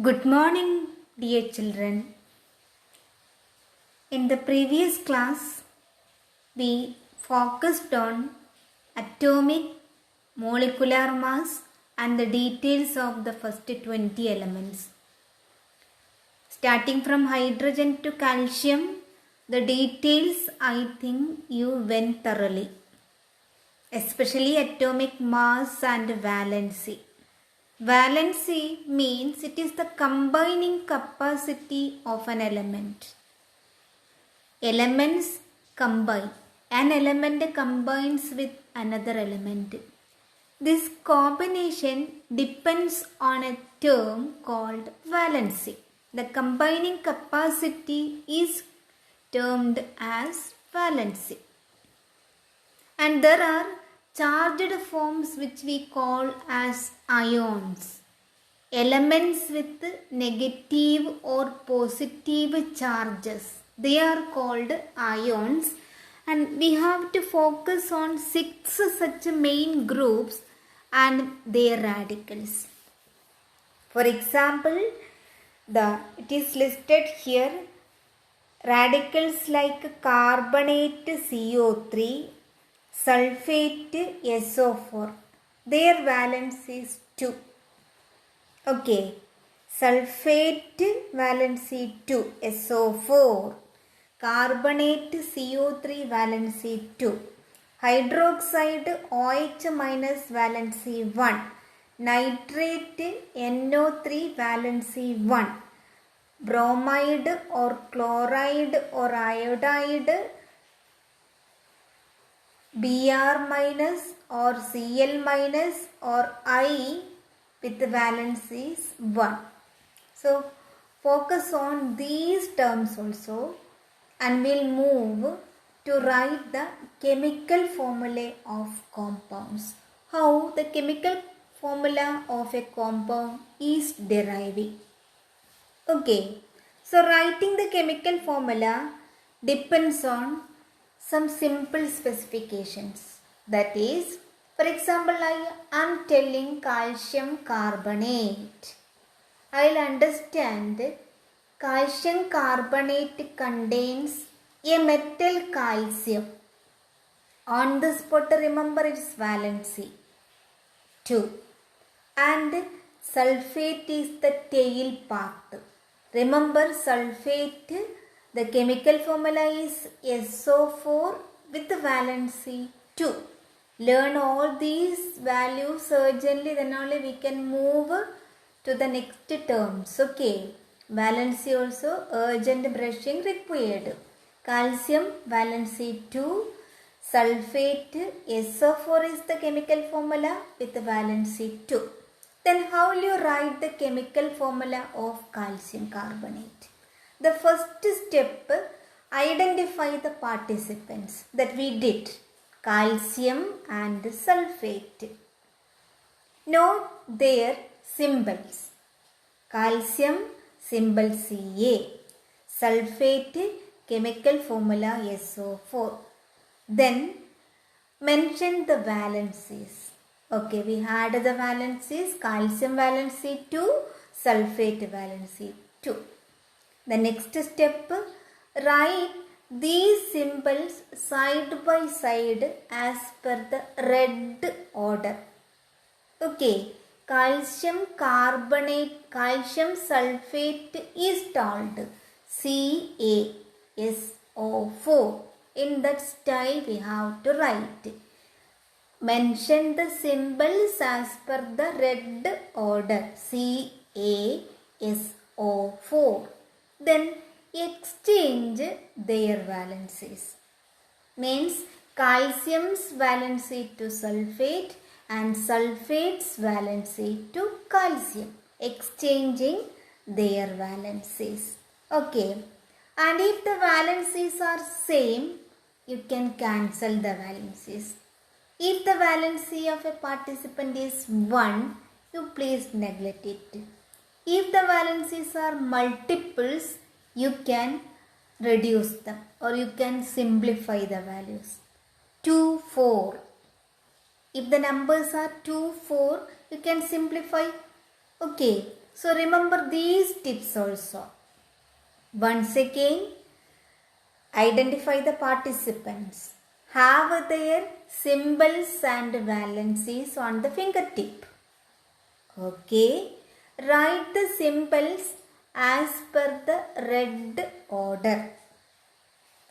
Good morning, dear children. In the previous class, we focused on atomic, molecular mass and the details of the first 20 elements. Starting from hydrogen to calcium, the details I think you went thoroughly, especially atomic mass and valency. Valency means it is the combining capacity of an element. Elements combine. An element combines with another element. This combination depends on a term called valency. The combining capacity is termed as valency. And there are charged forms which we call as ions. Elements with negative or positive charges. They are called ions, and we have to focus on 6 such main groups and their radicals. For example, it is listed here radicals like carbonate CO3, sulfate SO4. Their valence is 2. Okay, sulfate valency 2, SO4. Carbonate CO3 valency 2. Hydroxide OH minus valency 1. Nitrate NO3 valency 1. Bromide or chloride or iodide Br minus or Cl minus or I with valencies 1. So focus on these terms also, and we'll move to write the chemical formulae of compounds. How the chemical formula of a compound is deriving. Okay, so writing the chemical formula depends on some simple specifications. That is, for example, I am telling calcium carbonate. I will understand calcium carbonate contains a metal calcium. On the spot, remember its valency 2. And sulfate is the tail part. Remember sulfate, the chemical formula is SO4 with the valency 2. Learn all these values urgently, then only we can move to the next terms. Okay, valency also urgent brushing required. Calcium valency 2, sulfate SO4 is the chemical formula with the valency 2. Then how will you write the chemical formula of calcium carbonate? The first step, identify the participants that we did. Calcium and sulfate. Note their symbols. Calcium symbol Ca. Sulfate chemical formula SO4. Then mention the valencies. Okay, we had the valencies. Calcium valency 2, sulfate valency 2. The next step, write these symbols side by side as per the red order. Okay, calcium carbonate, calcium sulfate is told CaSO4. In that style we have to write. Mention the symbols as per the red order CaSO4. Then exchange their valencies. Means calcium's valency to sulfate and sulfate's valency to calcium. Exchanging their valencies. Okay. And if the valencies are same, you can cancel the valencies. If the valency of a participant is 1, you please neglect it. If the valencies are multiples, you can reduce them or you can simplify the values. 2, 4. If the numbers are 2, 4, you can simplify. Okay, So remember these tips also. Once again, identify the participants. Have their symbols and valencies on the fingertip. Okay. Write the symbols as per the red order.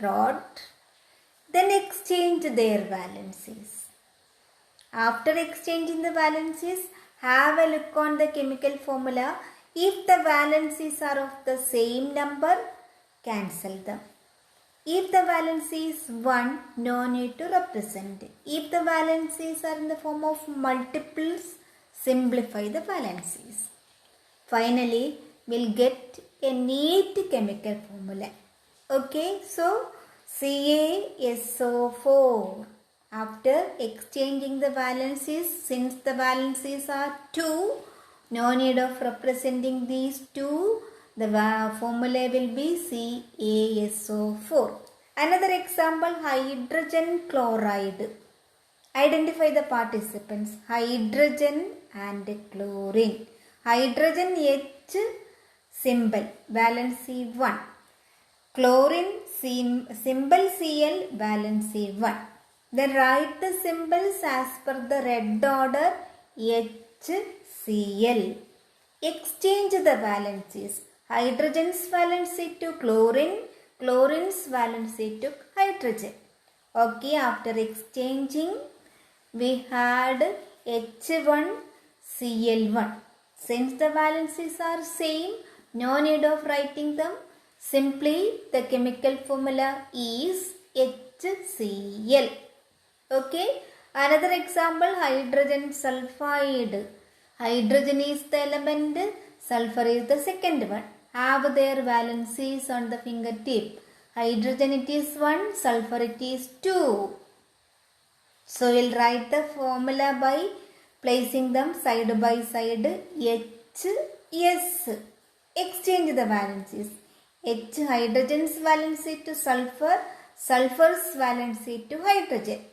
Wrote. Then exchange their valencies. After exchanging the valencies, have a look on the chemical formula. If the valencies are of the same number, cancel them. If the valency is 1, no need to represent it. If the valencies are in the form of multiples, simplify the valencies. Finally, we'll get a neat chemical formula. Okay, so CaSO4. After exchanging the valencies, since the valencies are 2, no need of representing these 2. The formula will be CaSO4. Another example, hydrogen chloride. Identify the participants. Hydrogen and chlorine. Hydrogen H symbol, valency 1. Chlorine symbol Cl, valency 1. Then write the symbols as per the red order, HCl. Exchange the valencies. Hydrogen's valency to chlorine, chlorine's valency to hydrogen. Okay, after exchanging, we had H1Cl1. Since the valencies are same, no need of writing them. Simply the chemical formula is HCl. Okay, another example, hydrogen sulfide. Hydrogen is the element, sulfur is the second one. Have their valencies on the fingertip. Hydrogen it is 1, sulfur it is 2. So we'll write the formula by placing them side by side. HS. Exchange the valencies. H hydrogen's valency to sulfur, sulfur's valency to hydrogen.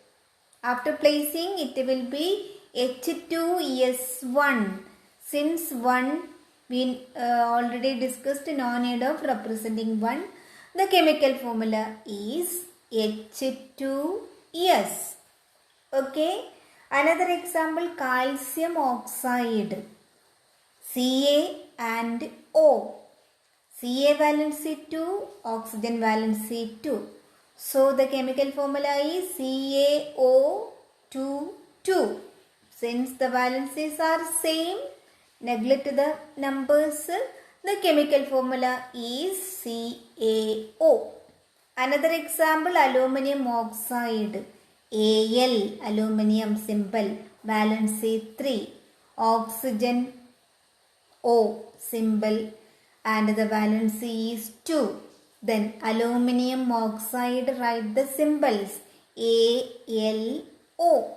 After placing, it will be H2S1. Since 1 we already discussed, no need of representing 1. The chemical formula is H2S. Okay. Another example, calcium oxide. Ca and O. Ca valency 2, oxygen valency 2. So the chemical formula is CaO2. Since the valencies are same, neglect the numbers. The chemical formula is CaO. Another example, aluminum oxide. Al, aluminum symbol, valency 3. Oxygen O symbol and the valency is 2. Then aluminum oxide, write the symbols AlO.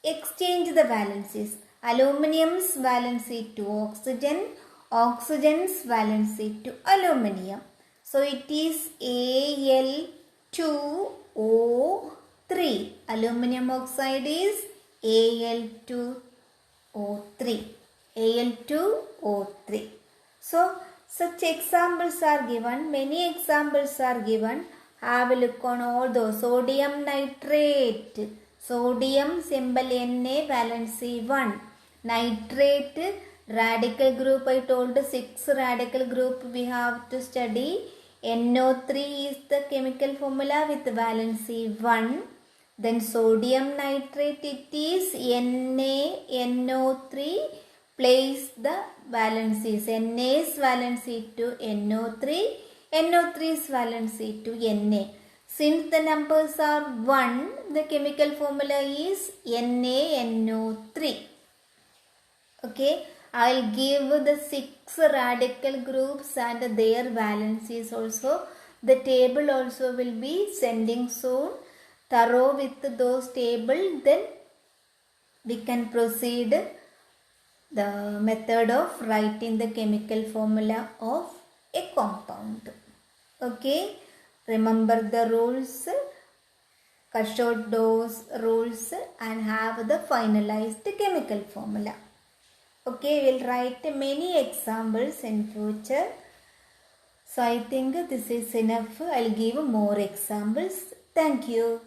Exchange the valencies. Aluminum's valency to oxygen, oxygen's valency to aluminum. So it is Al2O3. Aluminum oxide is Al2O3. Al2O3. So such examples are given. Many examples are given. Have a look on all those. Sodium nitrate. Sodium symbol Na, valency 1. Nitrate radical group, I told 6 radical group we have to study. NO3 is the chemical formula with valency 1. Then sodium nitrate, it is NaNO3. Place the valencies. Na's valency to NO3, NO3's valency to Na. Since the numbers are 1, the chemical formula is NaNO3. Okay, I'll give the 6 radical groups and their valencies also. The table also will be sending soon. Thorough with those tables, then we can proceed the method of writing the chemical formula of a compound. Okay, remember the rules, cut out those rules and have the finalized chemical formula. Okay, we'll write many examples in future. So I think this is enough. I'll give more examples. Thank you.